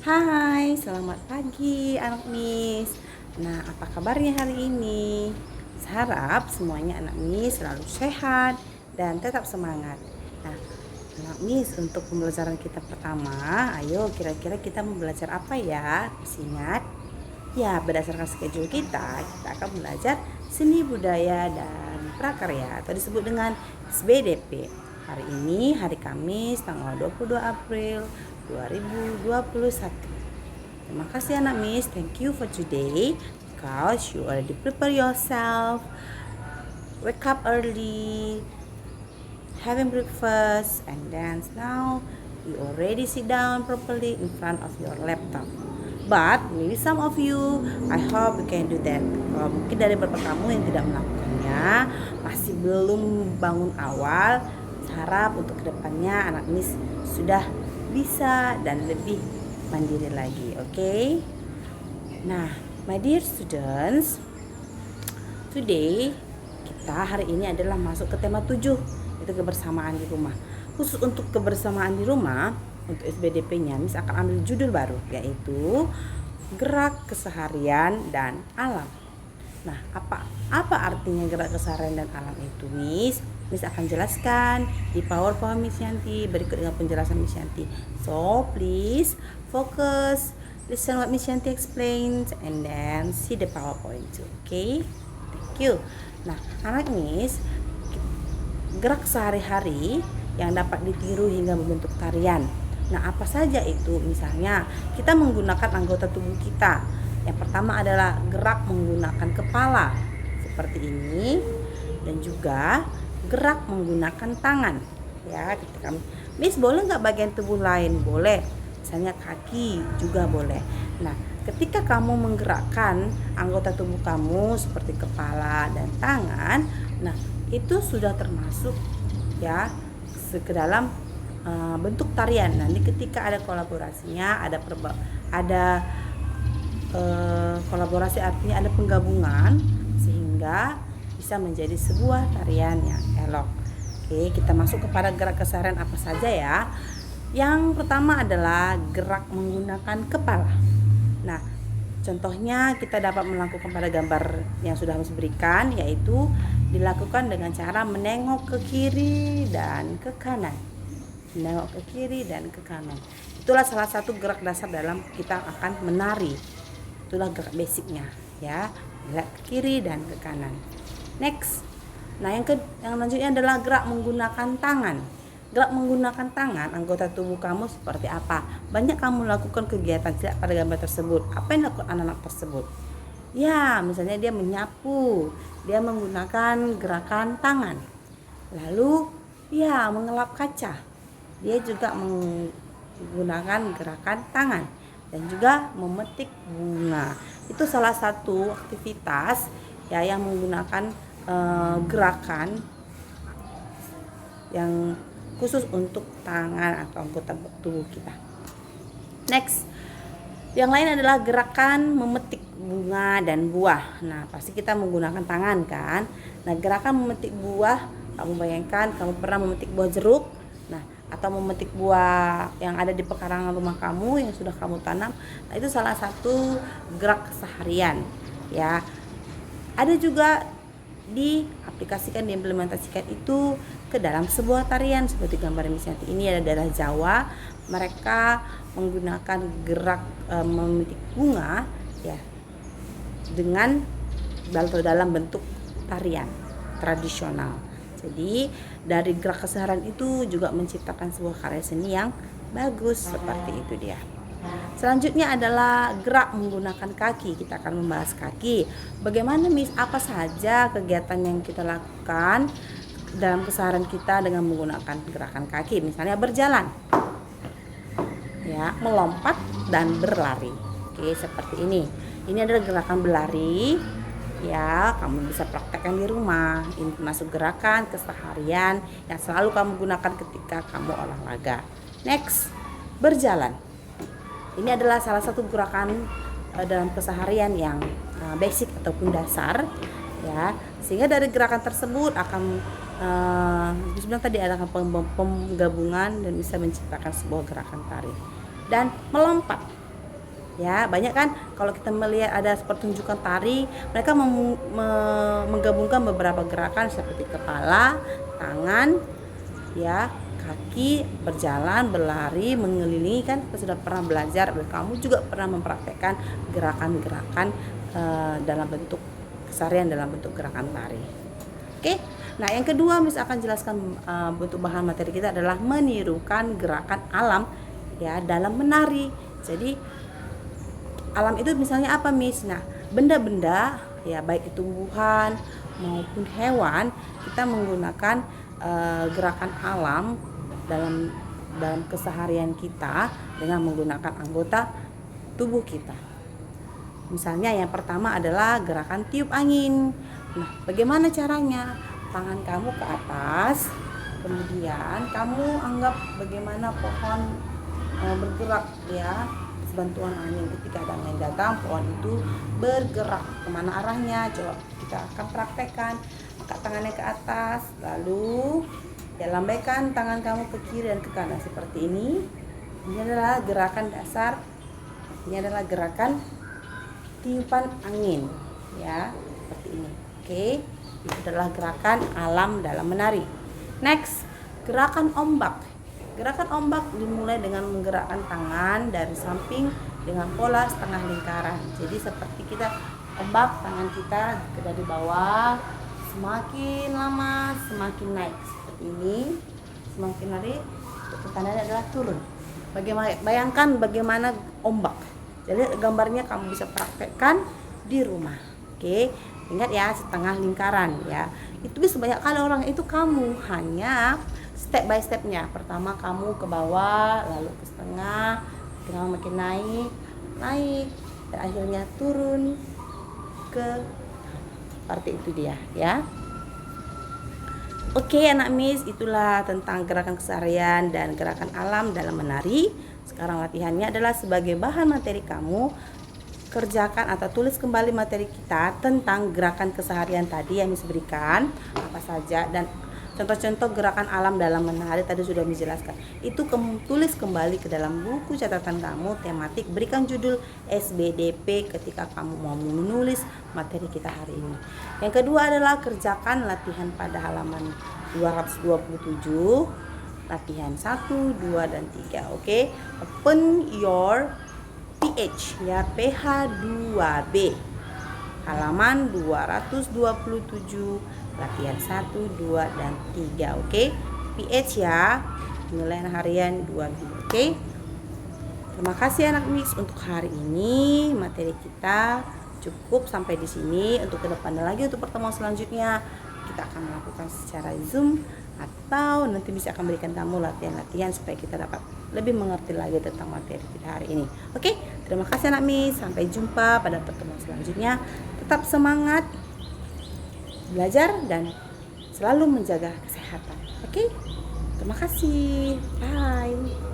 Hai, selamat pagi anak Miss. Nah, apa kabarnya hari ini? Saya harap semuanya anak Miss selalu sehat dan tetap semangat. Nah, anak Miss, untuk pembelajaran kita pertama, ayo kira-kira kita mau belajar apa ya? Masih ingat? Ya, berdasarkan schedule kita akan belajar seni budaya dan prakarya atau disebut dengan SBDP. Hari ini hari Kamis tanggal 22 April 2021. Terima kasih anak Miss, thank you for today because you already prepare yourself, wake up early, having breakfast, and then now you already sit down properly in front of your laptop. But maybe some of you, I hope you can do that. Kalau mungkin dari beberapa kamu yang tidak melakukannya, masih belum bangun awal, harap untuk kedepannya anak Miss sudah bisa dan lebih mandiri lagi, okay? Nah, my dear students, today kita hari ini adalah masuk ke tema 7, itu kebersamaan di rumah. Khusus untuk kebersamaan di rumah, untuk SBDP-nya Miss akan ambil judul baru, yaitu gerak keseharian dan alam. Nah, apa artinya gerak keseharian dan alam itu, Miss? Miss akan jelaskan di PowerPoint Miss Yanti berikut dengan penjelasan Miss Yanti. So, please focus, listen what Miss Yanti explains, and then see the PowerPoint too. Okay? Thank you. Nah, anak Miss, gerak sehari-hari yang dapat ditiru hingga membentuk tarian. Nah, apa saja itu? Misalnya, kita menggunakan anggota tubuh kita. Yang pertama adalah gerak menggunakan kepala seperti ini, dan juga gerak menggunakan tangan. Ya, ketika Miss, boleh nggak bagian tubuh lain? Boleh. Misalnya kaki juga boleh. Nah, ketika kamu menggerakkan anggota tubuh kamu seperti kepala dan tangan, nah itu sudah termasuk ya ke dalam bentuk tarian. Nanti ketika ada kolaborasinya, ada kolaborasi artinya ada penggabungan sehingga bisa menjadi sebuah tarian yang elok. Oke, kita masuk kepada gerak keseharian apa saja ya. Yang pertama adalah gerak menggunakan kepala. Nah, contohnya kita dapat melakukan pada gambar yang sudah Miss berikan, yaitu dilakukan dengan cara menengok ke kiri dan ke kanan. Menengok ke kiri dan ke kanan. Itulah salah satu gerak dasar dalam kita akan menari. Itulah gerak basicnya ya, gerak ke kiri dan ke kanan. Next, nah yang selanjutnya adalah gerak menggunakan tangan. Gerak menggunakan tangan, anggota tubuh kamu seperti apa? Banyak kamu lakukan kegiatan tidak pada gambar tersebut. Apa yang dilakukan anak-anak tersebut? Ya, misalnya dia menyapu, dia menggunakan gerakan tangan. Lalu, ya mengelap kaca, dia juga menggunakan gerakan tangan. Dan juga memetik bunga. Itu salah satu aktivitas ya yang menggunakan gerakan yang khusus untuk tangan atau anggota tubuh kita. Next, yang lain adalah gerakan memetik bunga dan buah. Nah, pasti kita menggunakan tangan kan. Nah, gerakan memetik buah, kamu bayangkan kamu pernah memetik buah jeruk. Nah, atau memetik buah yang ada di pekarangan rumah kamu yang sudah kamu tanam. Nah, itu salah satu gerak keseharian ya. Ada juga diaplikasikan, diimplementasikan itu ke dalam sebuah tarian seperti gambar Miss Yanti ini ada daerah Jawa. Mereka menggunakan gerak memetik bunga ya dengan dalam bentuk tarian tradisional. Jadi dari gerak keseharian itu juga menciptakan sebuah karya seni yang bagus seperti itu dia. Selanjutnya adalah gerak menggunakan kaki. Kita akan membahas kaki. Bagaimana Miss, apa saja kegiatan yang kita lakukan dalam keseharian kita dengan menggunakan gerakan kaki? Misalnya berjalan, ya, melompat dan berlari. Oke, seperti ini. Ini adalah gerakan berlari. Ya, kamu bisa praktekkan di rumah. Ini termasuk gerakan keseharian yang selalu kamu gunakan ketika kamu olahraga. Next, berjalan. Ini adalah salah satu gerakan dalam keseharian yang basic ataupun dasar, ya. Sehingga dari gerakan tersebut akan disebut tadi ada penggabungan dan bisa menciptakan sebuah gerakan tari. Dan melompat. Ya, banyak kan kalau kita melihat ada pertunjukan tari, mereka menggabungkan beberapa gerakan seperti kepala, tangan, ya, kaki, berjalan, berlari, mengelilingi. Kan kita sudah pernah belajar, dan kamu juga pernah mempraktekkan gerakan-gerakan dalam bentuk keseharian, dalam bentuk gerakan tari. Oke. Nah, yang kedua Miss akan jelaskan bentuk bahan materi kita adalah menirukan gerakan alam, ya, dalam menari. Jadi alam itu misalnya apa, Miss? Nah, benda-benda, ya, baik itu tumbuhan maupun hewan, kita menggunakan gerakan alam dalam keseharian kita dengan menggunakan anggota tubuh kita. Misalnya yang pertama adalah gerakan tiup angin. Nah, bagaimana caranya? Tangan kamu ke atas, kemudian kamu anggap bagaimana pohon bergerak, ya, bantuan angin. Ketika ada angin datang, pohon itu bergerak. Kemana arahnya? Coba kita akan praktekkan. Angkat tangannya ke atas, lalu ya, lambaikan tangan kamu ke kiri dan ke kanan seperti ini. Ini adalah gerakan dasar. Ini adalah gerakan tiupan angin, ya, seperti ini. Oke, itu adalah gerakan alam dalam menari. Next, gerakan ombak. Gerakan ombak dimulai dengan menggerakkan tangan dari samping dengan pola setengah lingkaran. Jadi seperti kita ombak, tangan kita dari bawah, semakin lama semakin naik seperti ini. Semakin lari, tandanya adalah turun. Bayangkan bagaimana ombak. Jadi gambarnya kamu bisa praktekkan di rumah. Oke, ingat ya, setengah lingkaran, ya. Itu bisa banyak kali orang, itu kamu hanya step by stepnya. Pertama kamu ke bawah, lalu ke setengah, kamu makin naik, dan akhirnya turun ke, seperti itu dia, ya. Oke, anak Miss, itulah tentang gerakan keseharian dan gerakan alam dalam menari. Sekarang latihannya adalah sebagai bahan materi kamu, kerjakan atau tulis kembali materi kita tentang gerakan keseharian tadi yang Miss berikan, apa saja, dan contoh-contoh gerakan alam dalam menari tadi sudah dijelaskan. Itu tulis kembali ke dalam buku catatan kamu tematik, berikan judul SBDP ketika kamu mau menulis materi kita hari ini. Yang kedua adalah kerjakan latihan pada halaman 227, latihan 1, 2, dan 3. Oke, open your PH, ya, PH 2B, halaman 227, latihan 1, 2, dan 3. Oke, PH, ya, penilaian harian 2 minggu. Oke, terima kasih anak Miss untuk hari ini. Materi kita cukup sampai di sini. Untuk kedepannya lagi, untuk pertemuan selanjutnya kita akan melakukan secara Zoom, atau nanti bisa akan berikan kamu latihan-latihan supaya kita dapat lebih mengerti lagi tentang materi kita hari ini. Oke, terima kasih anak Miss. Sampai jumpa pada pertemuan selanjutnya. Tetap semangat belajar dan selalu menjaga kesehatan. Oke, terima kasih. Bye.